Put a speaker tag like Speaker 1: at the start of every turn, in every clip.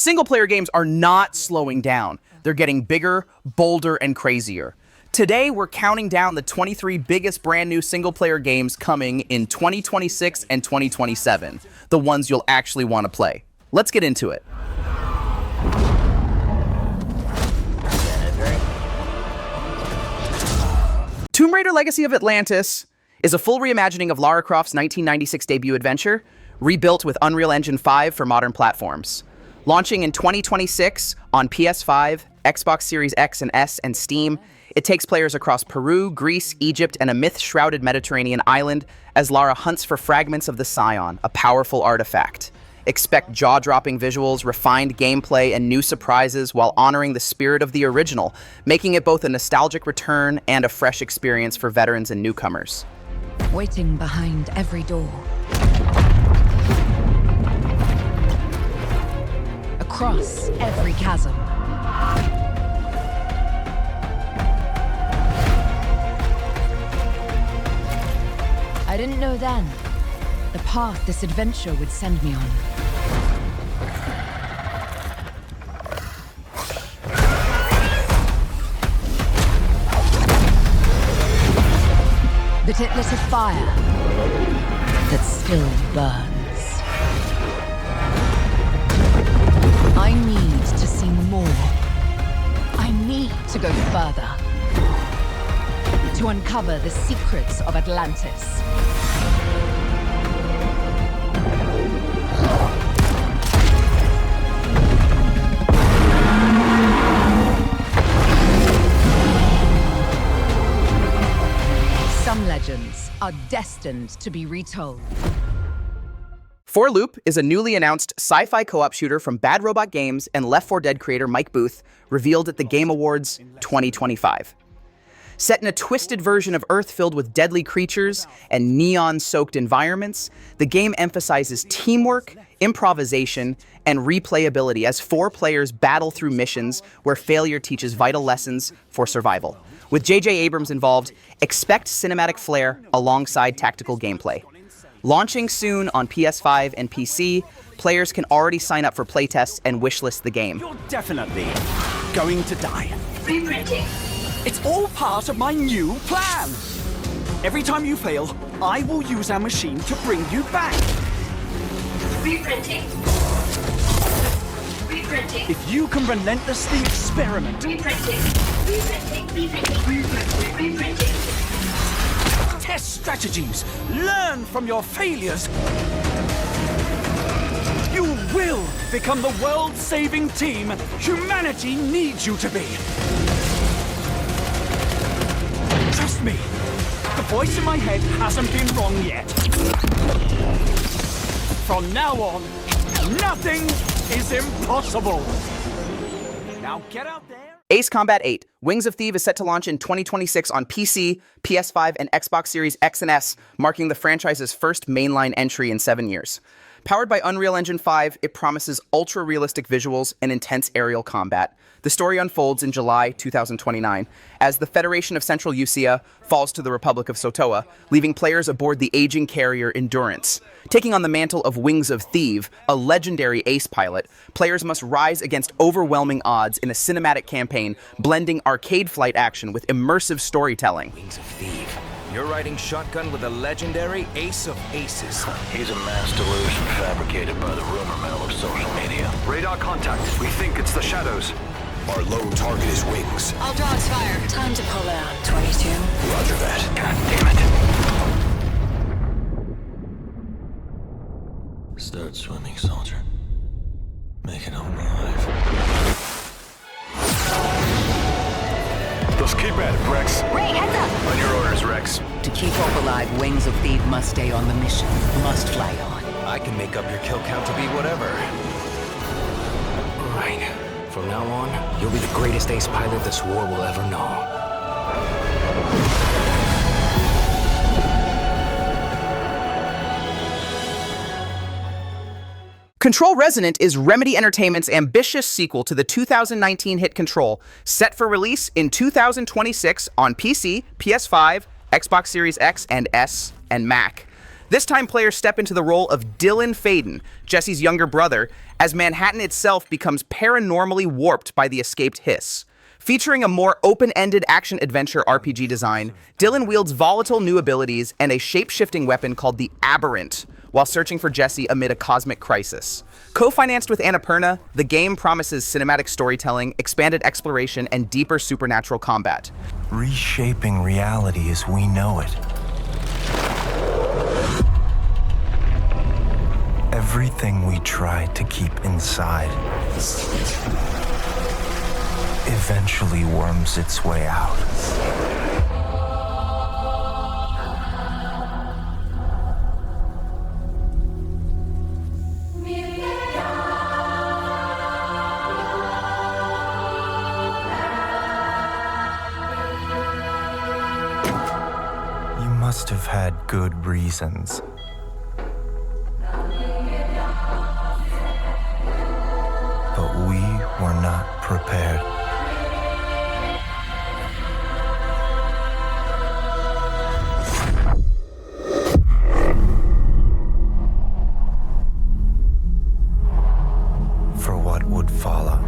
Speaker 1: Single-player games are not slowing down. They're getting bigger, bolder, and crazier. Today, we're counting down the 23 biggest brand new single-player games coming in 2026 and 2027, the ones you'll actually want to play. Let's get into it. Tomb Raider Legacy of Atlantis is a full reimagining of Lara Croft's 1996 debut adventure, rebuilt with Unreal Engine 5 for modern platforms. Launching in 2026 on PS5, Xbox Series X and S, and Steam, it takes players across Peru, Greece, Egypt, and a myth-shrouded Mediterranean island as Lara hunts for fragments of the Scion, a powerful artifact. Expect jaw-dropping visuals, refined gameplay, and new surprises while honoring the spirit of the original, making it both a nostalgic return and a fresh experience for veterans and newcomers.
Speaker 2: Waiting behind every door. Across every chasm. I didn't know then the path this adventure would send me on. That it lit a fire that still burns. I need to see more. I need to go further. To uncover the secrets of Atlantis. Some legends are destined to be retold.
Speaker 1: For Loop is a newly announced sci-fi co-op shooter from Bad Robot Games and Left 4 Dead creator Mike Booth, revealed at the Game Awards 2025. Set in a twisted version of Earth filled with deadly creatures and neon-soaked environments, the game emphasizes teamwork, improvisation, and replayability as 4 players battle through missions where failure teaches vital lessons for survival. With J.J. Abrams involved, expect cinematic flair alongside tactical gameplay. Launching soon on PS5 and PC, players can already sign up for playtests and wishlist the game.
Speaker 3: You're definitely going to die.
Speaker 4: Reprinting.
Speaker 3: It's all part of my new plan. Every time you fail, I will use our machine to bring you back.
Speaker 4: Reprinting. Reprinting.
Speaker 3: If you can relentlessly experiment,
Speaker 4: Reprinting. Reprinting. Reprinting. Reprinting.
Speaker 3: test strategies, learn from your failures, you will become the world-saving team humanity needs you to be. Trust me, the voice in my head hasn't been wrong yet. From now on, nothing is impossible. Now get out there.
Speaker 1: Ace Combat 8, Wings of Theve is set to launch in 2026 on PC, PS5, and Xbox Series X and S, marking the franchise's first mainline entry in 7 years. Powered by Unreal Engine 5, it promises ultra-realistic visuals and intense aerial combat. The story unfolds in July 2029, as the Federation of Central Usia falls to the Republic of Sotoa, leaving players aboard the aging carrier Endurance. Taking on the mantle of Wings of Theve, a legendary ace pilot, players must rise against overwhelming odds in a cinematic campaign, blending arcade flight action with immersive storytelling.
Speaker 5: Wings of Theve. You're riding shotgun with a legendary ace of aces.
Speaker 6: He's a mass delusion fabricated by the rumor mill of social media.
Speaker 7: Radar contact. We think it's the shadows.
Speaker 8: Our lone target is Wings.
Speaker 2: All dogs fire.
Speaker 4: Time to pull out. 22.
Speaker 8: Roger that.
Speaker 6: God damn it. Start swimming, soldier. Make it home alive.
Speaker 7: Let's keep at it, Rex.
Speaker 4: Ray, heads up!
Speaker 7: On your orders, Rex.
Speaker 9: To keep hope alive, Wings of Theve must stay on the mission. Must fly on.
Speaker 5: I can make up your kill count to be whatever. Right. From now on, you'll be the greatest ace pilot this war will ever know.
Speaker 1: Control Resonant is Remedy Entertainment's ambitious sequel to the 2019 hit Control, set for release in 2026 on PC, PS5, Xbox Series X and S, and Mac. This time, players step into the role of Dylan Faden, Jesse's younger brother, as Manhattan itself becomes paranormally warped by the escaped hiss. Featuring a more open-ended action-adventure RPG design, Dylan wields volatile new abilities and a shape-shifting weapon called the Aberrant, while searching for Jesse amid a cosmic crisis. Co-financed with Annapurna, the game promises cinematic storytelling, expanded exploration, and deeper supernatural combat.
Speaker 6: Reshaping reality as we know it. Everything we tried to keep inside eventually worms its way out. You must have had good reasons. But we were not prepared. For what would follow.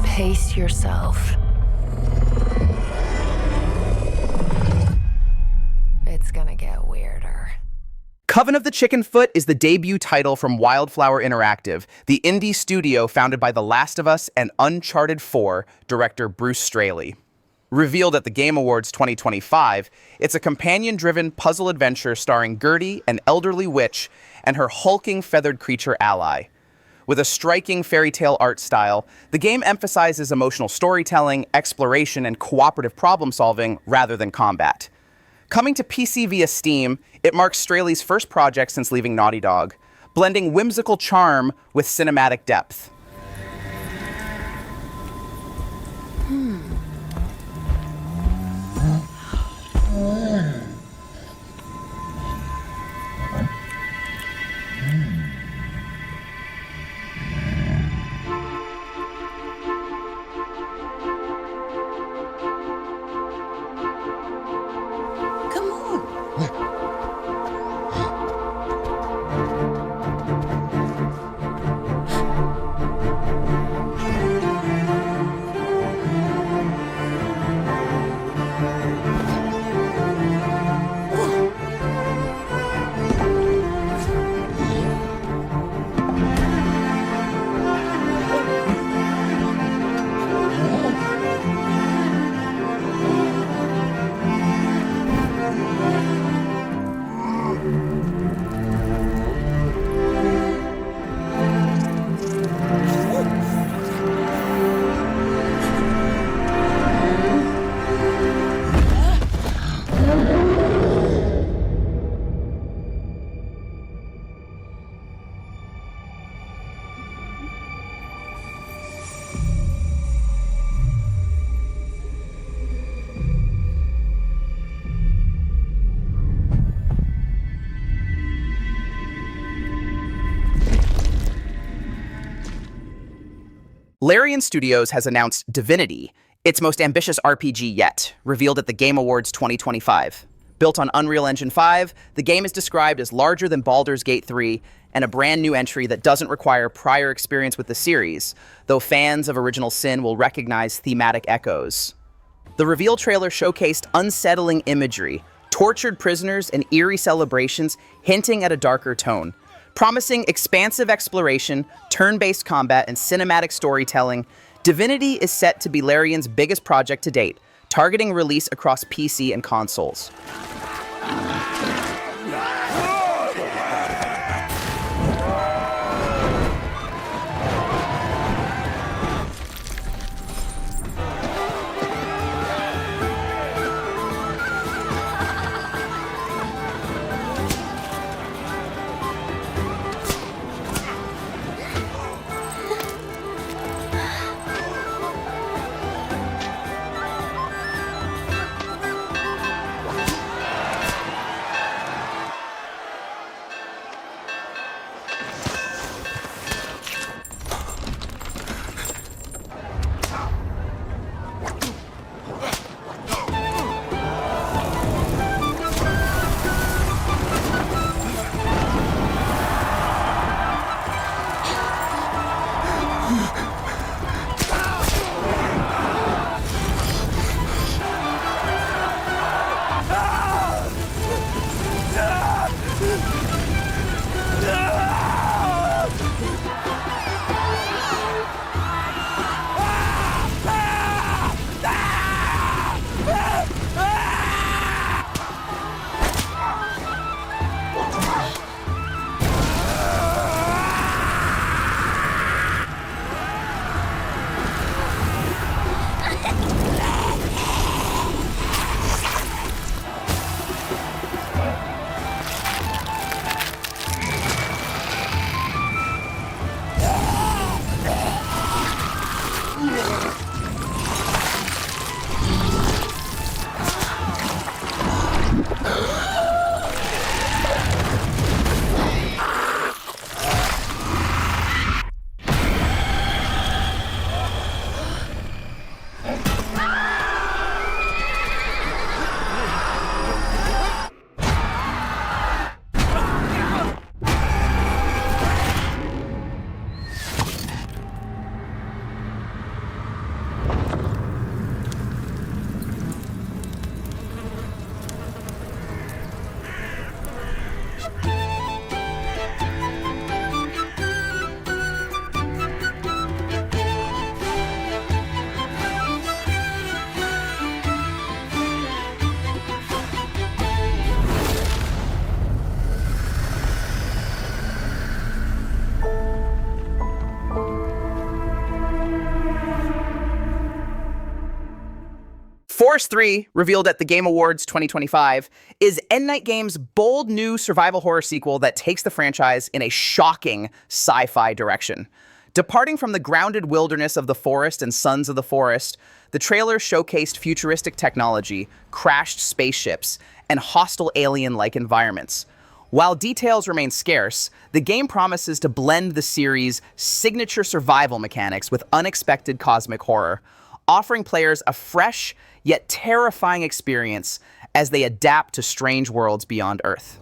Speaker 4: Pace yourself. It's gonna get weirder.
Speaker 1: Coven of the Chicken Foot is the debut title from Wildflower Interactive, the indie studio founded by The Last of Us and Uncharted 4 director Bruce Straley. Revealed at the Game Awards 2025, it's a companion-driven puzzle adventure starring Gertie, an elderly witch, and her hulking feathered creature ally. With a striking fairy tale art style, the game emphasizes emotional storytelling, exploration, and cooperative problem-solving rather than combat. Coming to PC via Steam, it marks Straley's first project since leaving Naughty Dog, blending whimsical charm with cinematic depth. Larian Studios has announced Divinity, its most ambitious RPG yet, revealed at the Game Awards 2025. Built on Unreal Engine 5, the game is described as larger than Baldur's Gate 3 and a brand new entry that doesn't require prior experience with the series, though fans of Original Sin will recognize thematic echoes. The reveal trailer showcased unsettling imagery, tortured prisoners, and eerie celebrations hinting at a darker tone. Promising expansive exploration, turn-based combat, and cinematic storytelling, Divinity is set to be Larian's biggest project to date, targeting release across PC and consoles. Force 3, revealed at the Game Awards 2025, is Endnight Games' bold new survival horror sequel that takes the franchise in a shocking sci-fi direction. Departing from the grounded wilderness of the forest and Sons of the Forest, the trailer showcased futuristic technology, crashed spaceships, and hostile alien-like environments. While details remain scarce, the game promises to blend the series' signature survival mechanics with unexpected cosmic horror, offering players a fresh yet terrifying experience as they adapt to strange worlds beyond Earth.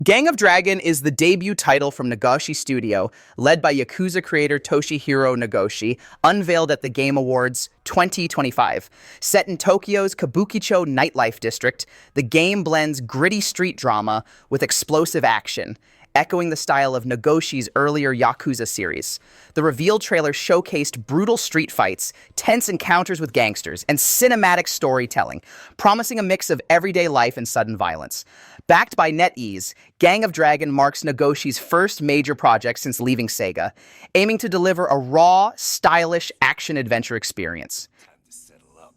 Speaker 1: Gang of Dragon is the debut title from Nagoshi Studio, led by Yakuza creator Toshihiro Nagoshi, unveiled at the Game Awards 2025. Set in Tokyo's Kabukicho nightlife district, the game blends gritty street drama with explosive action, echoing the style of Nagoshi's earlier Yakuza series. The reveal trailer showcased brutal street fights, tense encounters with gangsters, and cinematic storytelling, promising a mix of everyday life and sudden violence. Backed by NetEase, Gang of Dragon marks Nagoshi's first major project since leaving Sega, aiming to deliver a raw, stylish action-adventure experience.
Speaker 6: Time to settle up.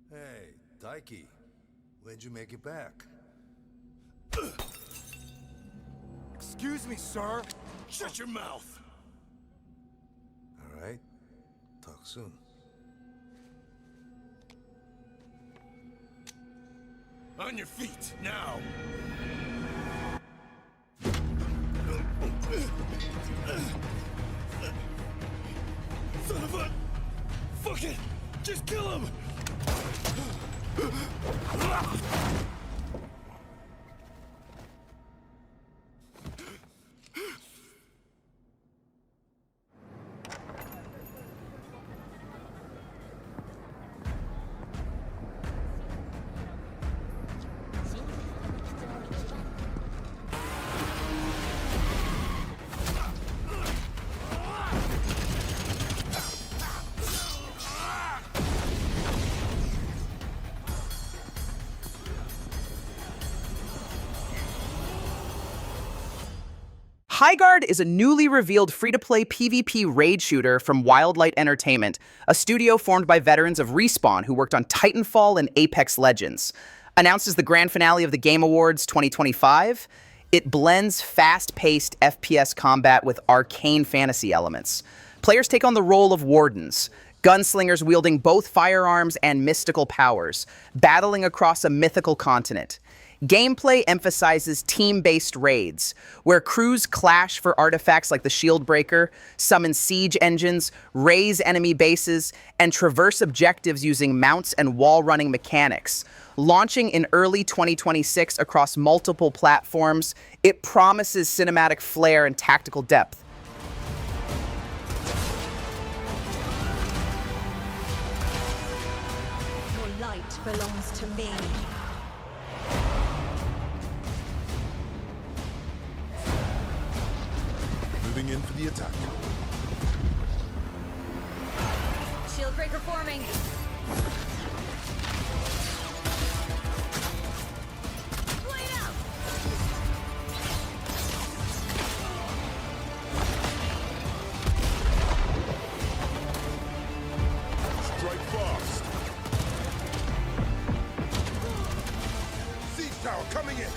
Speaker 6: Hey, Daiki, when'd you make it back? Excuse me, sir. Shut your mouth. All right. Talk soon. On your feet, now! Son of a... Fuck it! Just kill him!
Speaker 1: Highguard is a newly revealed free-to-play PvP raid shooter from Wildlight Entertainment, a studio formed by veterans of Respawn who worked on Titanfall and Apex Legends. Announced as the grand finale of the Game Awards 2025, it blends fast-paced FPS combat with arcane fantasy elements. Players take on the role of wardens, gunslingers wielding both firearms and mystical powers, battling across a mythical continent. Gameplay emphasizes team-based raids, where crews clash for artifacts like the Shield Breaker, summon siege engines, raise enemy bases, and traverse objectives using mounts and wall-running mechanics. Launching in early 2026 across multiple platforms, it promises cinematic flair and tactical depth.
Speaker 10: Your light belongs to me.
Speaker 6: Moving in for the attack.
Speaker 10: Shield breaker forming. Blade out.
Speaker 6: Strike fast. Siege tower coming in.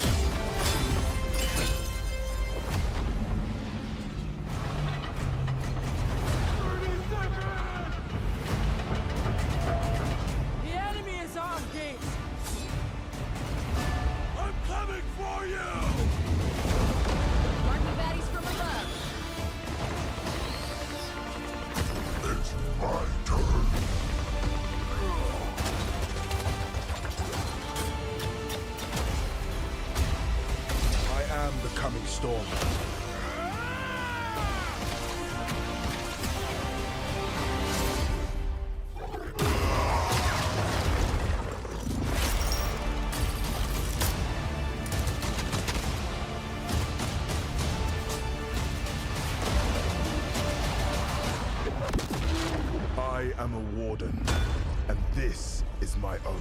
Speaker 6: Storm. I am a warden, and this is my oath.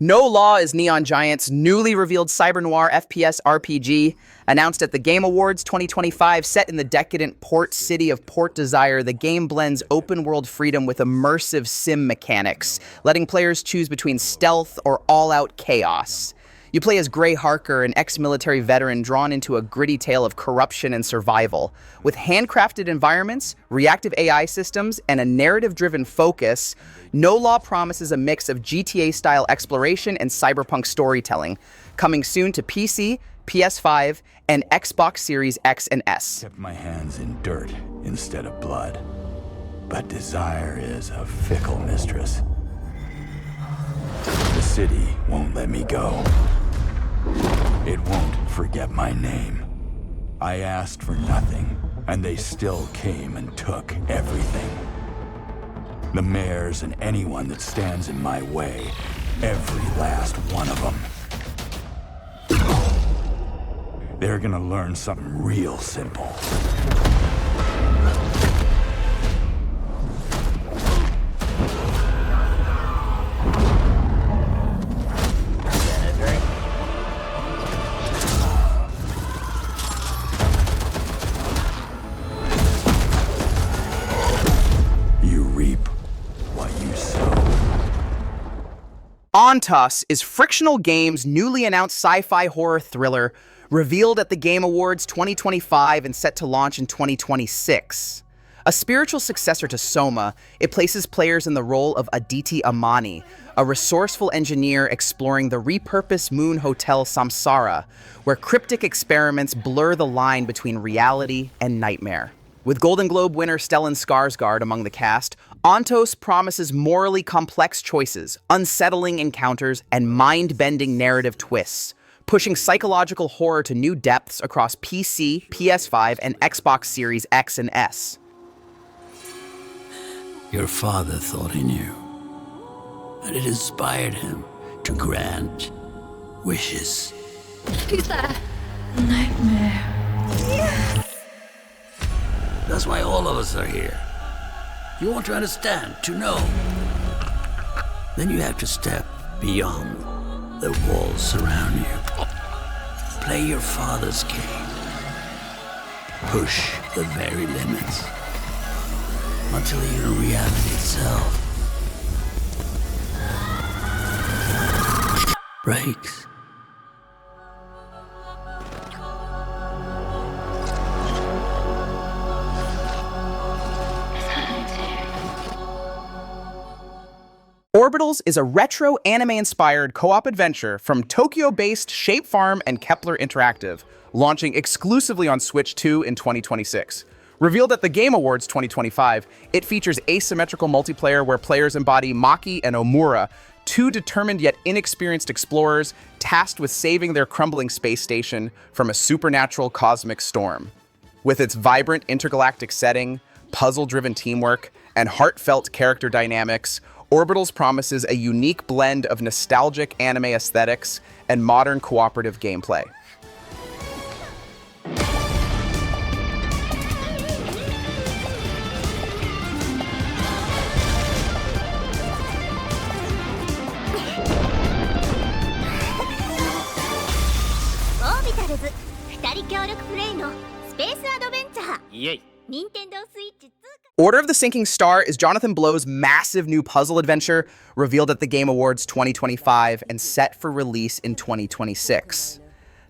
Speaker 1: No Law is Neon Giant's newly revealed cyber-noir FPS RPG. Announced at the Game Awards 2025, set in the decadent port city of Port Desire, the game blends open-world freedom with immersive sim mechanics, letting players choose between stealth or all-out chaos. You play as Gray Harker, an ex-military veteran drawn into a gritty tale of corruption and survival. With handcrafted environments, reactive AI systems, and a narrative-driven focus, No Law promises a mix of GTA-style exploration and cyberpunk storytelling, coming soon to PC, PS5, and Xbox Series X and S.
Speaker 11: Kept my hands in dirt instead of blood. But desire is a fickle mistress. The city won't let me go. It won't forget my name. I asked for nothing, and they still came and took everything. The mayors and anyone that stands in my way, every last one of them. They're gonna learn something real simple.
Speaker 1: Atlantis is Frictional Games' newly announced sci-fi horror thriller, revealed at the Game Awards 2025 and set to launch in 2026. A spiritual successor to Soma, it places players in the role of Aditi Amani, a resourceful engineer exploring the repurposed moon hotel Samsara, where cryptic experiments blur the line between reality and nightmare. With Golden Globe winner Stellan Skarsgård among the cast, Atlantis promises morally complex choices, unsettling encounters, and mind-bending narrative twists, pushing psychological horror to new depths across PC, PS5, and Xbox Series X and S.
Speaker 12: Your father thought he knew, and it inspired him to grant wishes.
Speaker 10: Who's that? Nightmare. Yes!
Speaker 12: That's why all of us are here. You want to understand, to know. Then you have to step beyond the walls surround you. Play your father's game. Push the very limits. Until you're in reality itself breaks.
Speaker 1: Orbitals is a retro anime-inspired co-op adventure from Tokyo-based Shape Farm and Kepler Interactive, launching exclusively on Switch 2 in 2026. Revealed at the Game Awards 2025, it features asymmetrical multiplayer where players embody Maki and Omura, two determined yet inexperienced explorers tasked with saving their crumbling space station from a supernatural cosmic storm. With its vibrant intergalactic setting, puzzle-driven teamwork, and heartfelt character dynamics, Orbitals promises a unique blend of nostalgic anime aesthetics and modern cooperative gameplay.
Speaker 10: Orbitals 2人協力プレイのスペースアドベンチャー。イエイ。Nintendo Switch 2.
Speaker 1: Order of the Sinking Star is Jonathan Blow's massive new puzzle adventure, revealed at the Game Awards 2025 and set for release in 2026.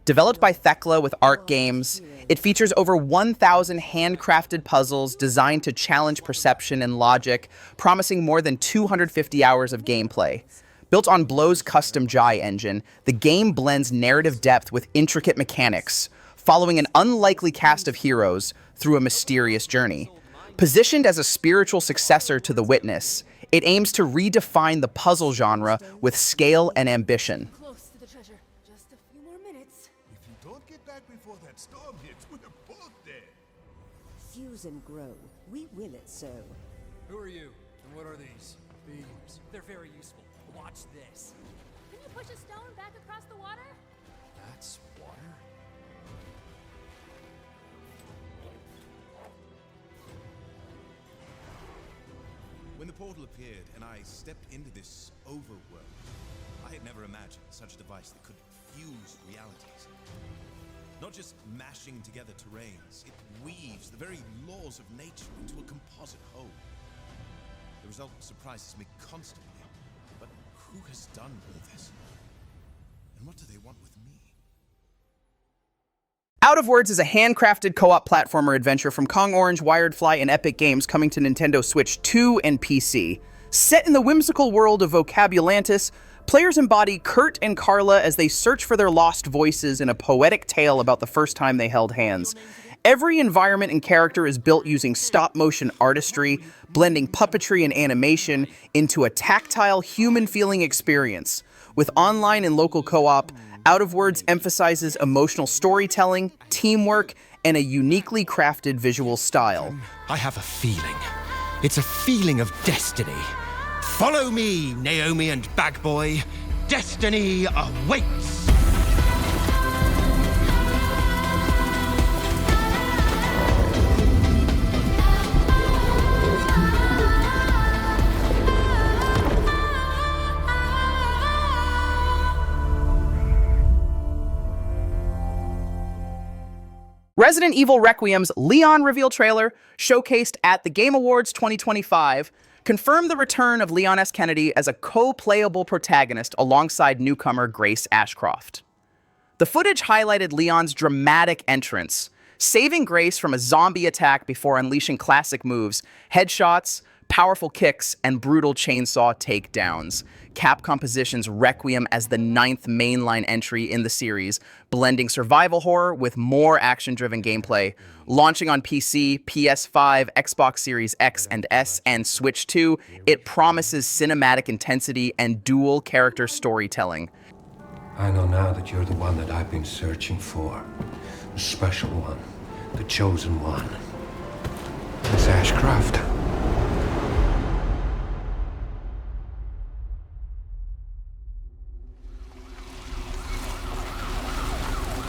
Speaker 1: Developed by Thekla with Arc Games, it features over 1,000 handcrafted puzzles designed to challenge perception and logic, promising more than 250 hours of gameplay. Built on Blow's custom Jai engine, the game blends narrative depth with intricate mechanics, following an unlikely cast of heroes through a mysterious journey. Positioned as a spiritual successor to The Witness, it aims to redefine the puzzle genre with scale and ambition.
Speaker 13: Close to the treasure. Just a few more minutes.
Speaker 14: If you don't get back before that storm hits, we're both dead.
Speaker 15: Fuse and grow. We will it so.
Speaker 16: Who are you? And what are these? Beams. They're very useful. Watch this.
Speaker 10: Can you push a stone back across the water?
Speaker 16: That's water?
Speaker 17: When the portal appeared and I stepped into this overworld, I had never imagined such a device that could fuse realities. Not just mashing together terrains, it weaves the very laws of nature into a composite whole. The result surprises me constantly. But who has done all this? And what do they want with me?
Speaker 1: Out of Words is a handcrafted co-op platformer adventure from Kong Orange, Wiredfly, and Epic Games coming to Nintendo Switch 2 and PC. Set in the whimsical world of Atlantis, Players embody Kurt and Carla as they search for their lost voices in a poetic tale about the first time they held hands. Every environment and character is built using stop-motion artistry, blending puppetry and animation into a tactile, human-feeling experience. With online and local co-op, Out of Words emphasizes emotional storytelling, teamwork, and a uniquely crafted visual style.
Speaker 18: I have a feeling. It's a feeling of destiny. Follow me, Naomi and Bagboy. Destiny awaits!
Speaker 1: Resident Evil Requiem's Leon reveal trailer, showcased at the Game Awards 2025, confirmed the return of Leon S. Kennedy as a co-playable protagonist alongside newcomer Grace Ashcroft. The footage highlighted Leon's dramatic entrance, saving Grace from a zombie attack before unleashing classic moves, headshots, powerful kicks, and brutal chainsaw takedowns. Capcom positions Requiem as the 9th mainline entry in the series, blending survival horror with more action-driven gameplay. Launching on PC, PS5, Xbox Series X and S, and Switch 2, it promises cinematic intensity and dual character storytelling.
Speaker 19: I know now that you're the one that I've been searching for. The special one. The chosen one. Miss Ashcroft.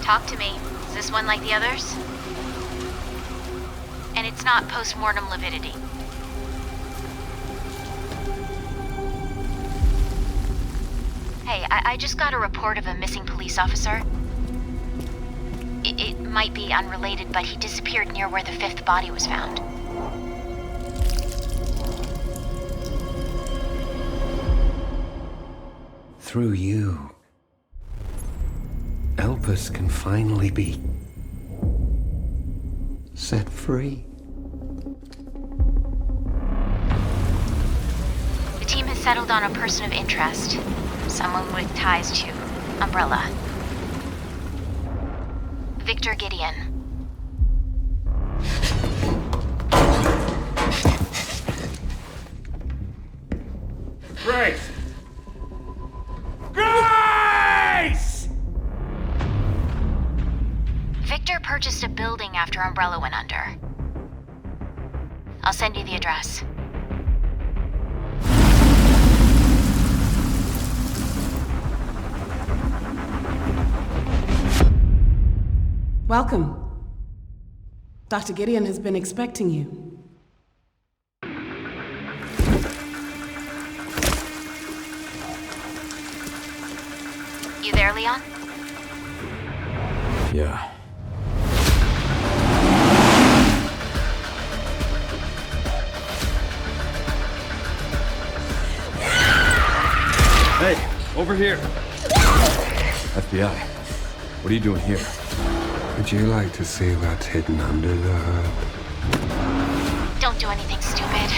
Speaker 10: Talk to me. Is this one like the others? And it's not post-mortem lividity. Hey, I just got a report of a missing police officer. It might be unrelated, but he disappeared near where the 5th body was found.
Speaker 19: Through you, Elpis can finally be set free.
Speaker 10: The team has settled on a person of interest. Someone with ties to Umbrella. Victor Gideon.
Speaker 20: Grace! Grace!
Speaker 10: Victor purchased a building after Umbrella went under. I'll send you the address.
Speaker 21: Welcome. Dr. Gideon has been expecting you.
Speaker 10: You there, Leon?
Speaker 11: Yeah.
Speaker 20: Hey, over here.
Speaker 11: FBI, what are you doing here?
Speaker 19: Would you like to see what's hidden under the hood?
Speaker 10: Don't do anything stupid.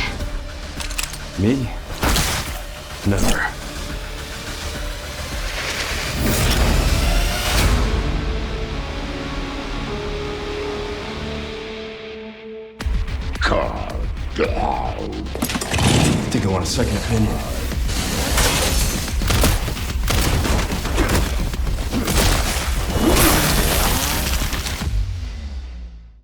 Speaker 11: Me? Never. I think I want a second opinion.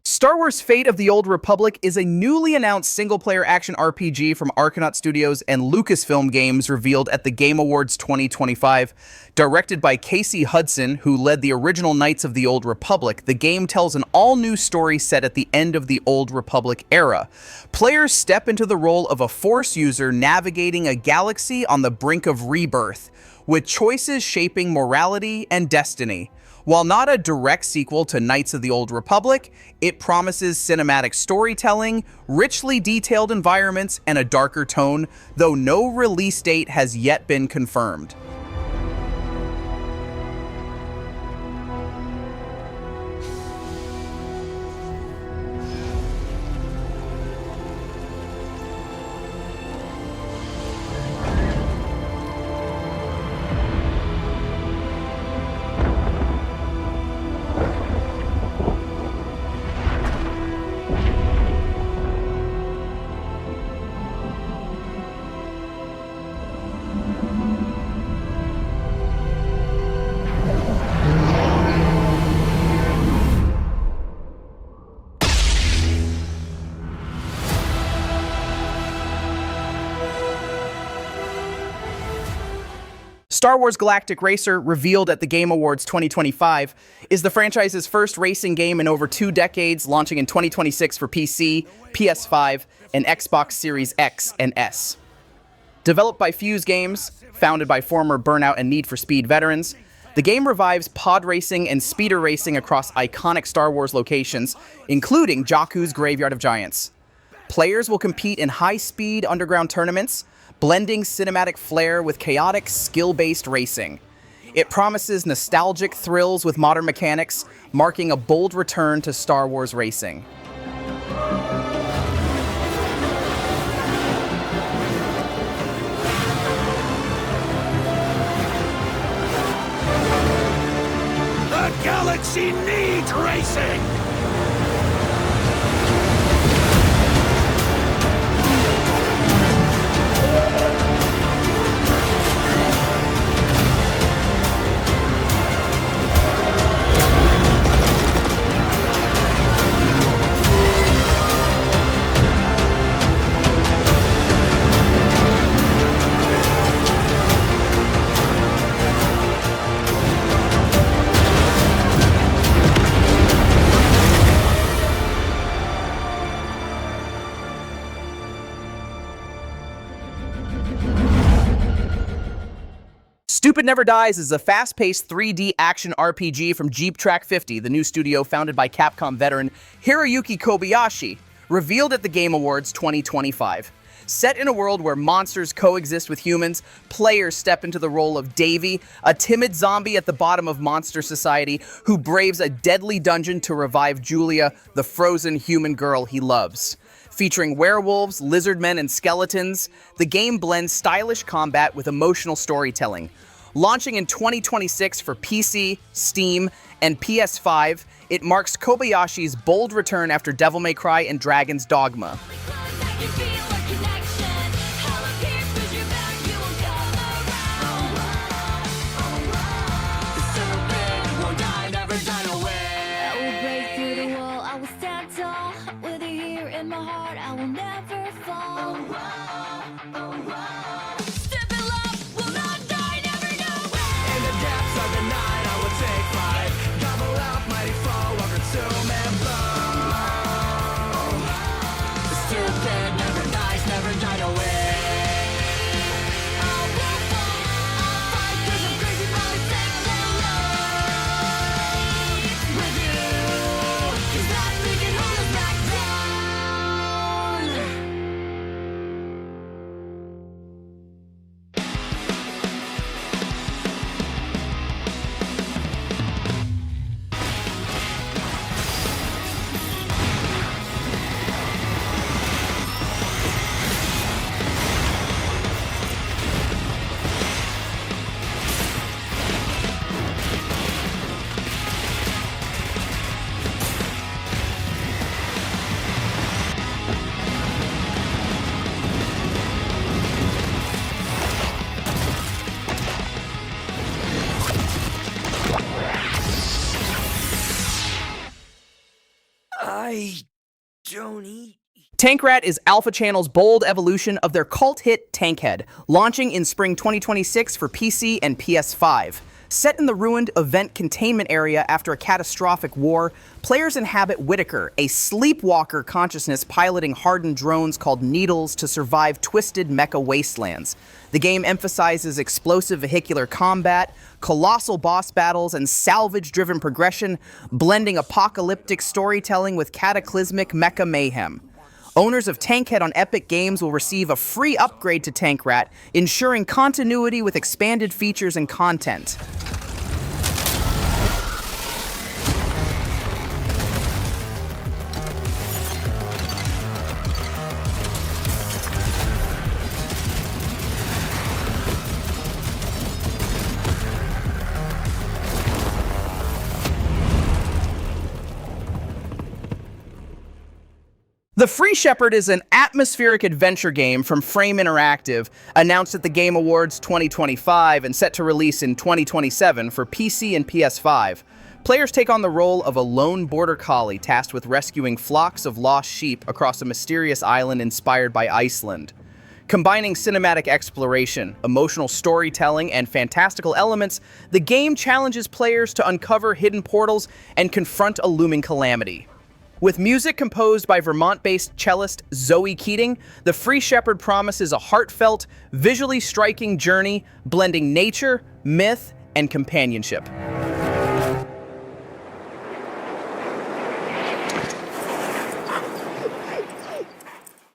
Speaker 1: Star Wars Fate of the Old Republic is a newly announced single-player action RPG from Argonaut Studios and Lucasfilm Games, revealed at the Game Awards 2025. Directed by Casey Hudson, who led the original Knights of the Old Republic, the game tells an all-new story set at the end of the Old Republic era. Players step into the role of a Force user navigating a galaxy on the brink of rebirth, with choices shaping morality and destiny. While not a direct sequel to Knights of the Old Republic, it promises cinematic storytelling, richly detailed environments, and a darker tone, though no release date has yet been confirmed. Star Wars Galactic Racer, revealed at the Game Awards 2025, is the franchise's first racing game in over 2 decades, launching in 2026 for PC, PS5, and Xbox Series X and S. Developed by Fuse Games, founded by former Burnout and Need for Speed veterans, the game revives pod racing and speeder racing across iconic Star Wars locations, including Jakku's Graveyard of Giants. Players will compete in high-speed underground tournaments, blending cinematic flair with chaotic, skill-based racing. It promises nostalgic thrills with modern mechanics, marking a bold return to Star Wars racing.
Speaker 12: The galaxy needs racing!
Speaker 1: Stupid Never Dies is a fast-paced 3D action RPG from Jeep Track 50, the new studio founded by Capcom veteran Hiroyuki Kobayashi, revealed at the Game Awards 2025. Set in a world where monsters coexist with humans, players step into the role of Theve, a timid zombie at the bottom of monster society who braves a deadly dungeon to revive Julia, the frozen human girl he loves. Featuring werewolves, lizardmen, and skeletons, the game blends stylish combat with emotional storytelling. Launching in 2026 for PC, Steam, and PS5, it marks Kobayashi's bold return after Devil May Cry and Dragon's Dogma.
Speaker 12: I don't eat.
Speaker 1: TankRat is Alpha Channel's bold evolution of their cult hit Tankhead, launching in spring 2026 for PC and PS5. Set in the ruined event containment area after a catastrophic war, players inhabit Whitaker, a sleepwalker consciousness piloting hardened drones called Needles to survive twisted mecha wastelands. The game emphasizes explosive vehicular combat, colossal boss battles, and salvage-driven progression, blending apocalyptic storytelling with cataclysmic mecha mayhem. Owners of Tankhead on Epic Games will receive a free upgrade to TankRat, ensuring continuity with expanded features and content. The Free Shepherd is an atmospheric adventure game from Frame Interactive, announced at the Game Awards 2025 and set to release in 2027 for PC and PS5. Players take on the role of a lone border collie tasked with rescuing flocks of lost sheep across a mysterious island inspired by Iceland. Combining cinematic exploration, emotional storytelling, and fantastical elements, the game challenges players to uncover hidden portals and confront a looming calamity. With music composed by Vermont-based cellist Zoe Keating, The Free Shepherd promises a heartfelt, visually striking journey blending nature, myth, and companionship.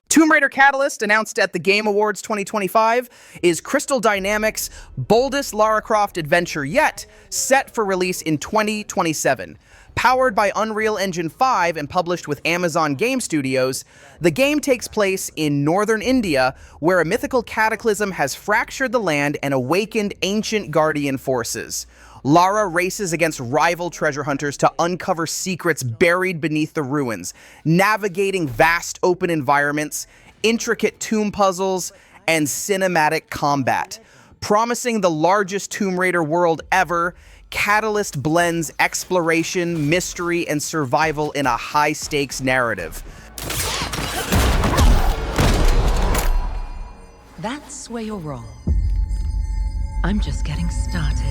Speaker 1: Tomb Raider Catalyst, announced at the Game Awards 2025, is Crystal Dynamics' boldest Lara Croft adventure yet, set for release in 2027. Powered by Unreal Engine 5 and published with Amazon Game Studios, the game takes place in northern India, where a mythical cataclysm has fractured the land and awakened ancient guardian forces. Lara races against rival treasure hunters to uncover secrets buried beneath the ruins, navigating vast open environments, intricate tomb puzzles, and cinematic combat. Promising the largest Tomb Raider world ever, Catalyst blends exploration, mystery, and survival in a high-stakes narrative.
Speaker 2: That's where you're wrong. I'm just getting started.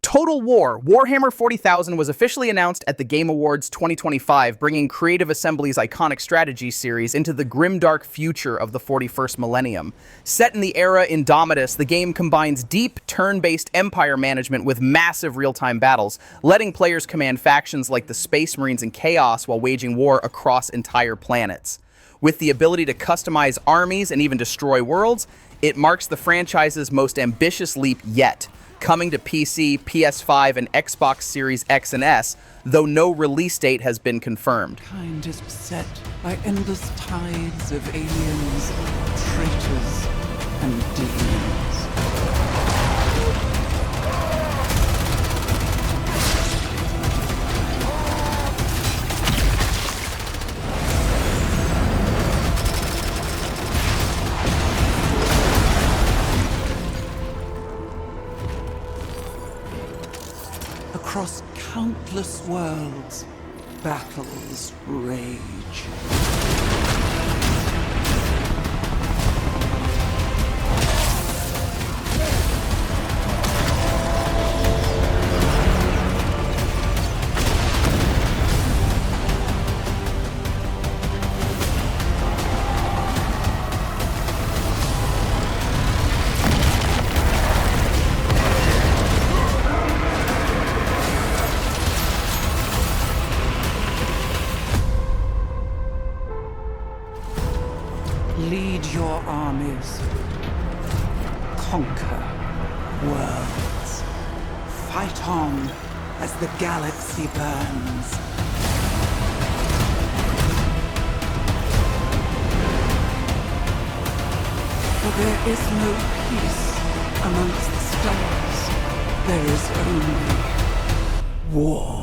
Speaker 1: Total War: Warhammer 40,000 was officially announced at the Game Awards 2025, bringing Creative Assembly's iconic strategy series into the grimdark future of the 41st millennium. Set in the era Indomitus, the game combines deep, turn-based empire management with massive real-time battles, letting players command factions like the Space Marines and Chaos while waging war across entire planets. With the ability to customize armies and even destroy worlds, it marks the franchise's most ambitious leap yet, coming to PC, PS5, and Xbox Series X and S, though no release date has been confirmed.
Speaker 3: Kind is beset by endless tides of aliens, traitors, and demons. Across countless worlds, battles rage. Lead your armies. Conquer worlds. Fight on as the galaxy burns. For there is no peace amongst the stars. There is only war.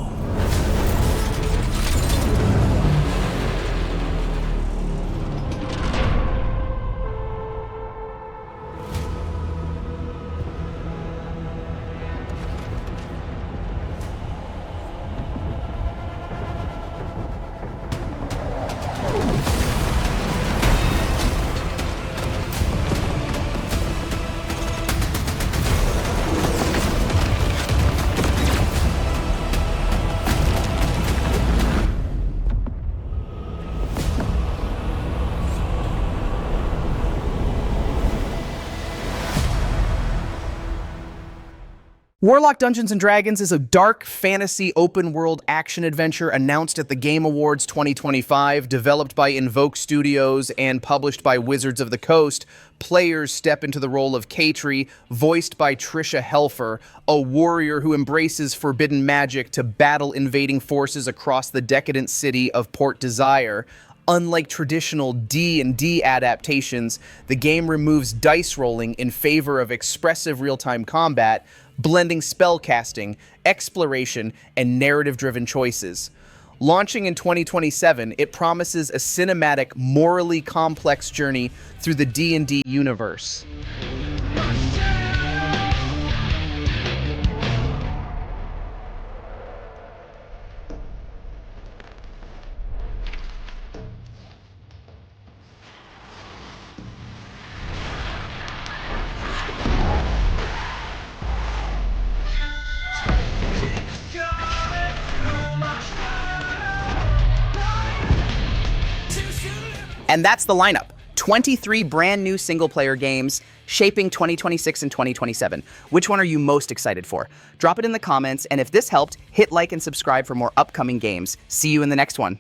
Speaker 1: Warlock Dungeons & Dragons is a dark fantasy open-world action-adventure announced at the Game Awards 2025, developed by Invoke Studios and published by Wizards of the Coast. Players step into the role of Katri, voiced by Trisha Helfer, a warrior who embraces forbidden magic to battle invading forces across the decadent city of Port Desire. Unlike traditional D&D adaptations, the game removes dice rolling in favor of expressive real-time combat, blending spellcasting, exploration, and narrative-driven choices. Launching in 2027, it promises a cinematic, morally complex journey through the D&D universe. And that's the lineup. 23 brand new single-player games shaping 2026 and 2027. Which one are you most excited for? Drop it in the comments, and if this helped, hit like and subscribe for more upcoming games. See you in the next one.